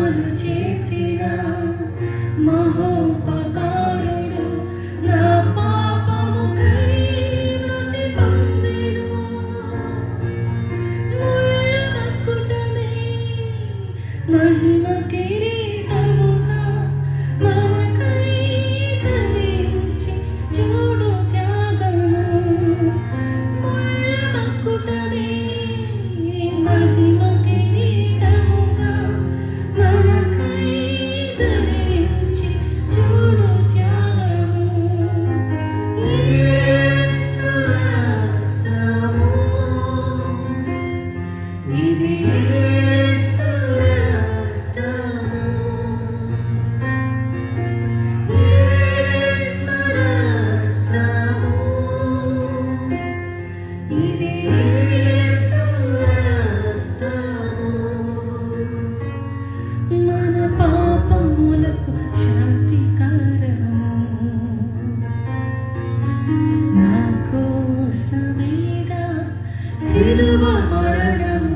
పాలు చేసిన మహోపకారుడు నా పాపముకై మృతి పొందెను. ముళ్ళ మకుటమే మహిమ కిరీటముగా మనకై ధరించి చూడు త్యాగము. ముళ్ళ మకుటమే మహిమ కిరీటముగా మనకై ధరించి చూడు త్యాగము. యేసు రక్తము, ఇది యేసు రక్తము, యేసు రక్తము, ఇది యేసు రక్తము. మన పాపములకు శాంతికరము, నా కోసమేగా సిలువ మరణము.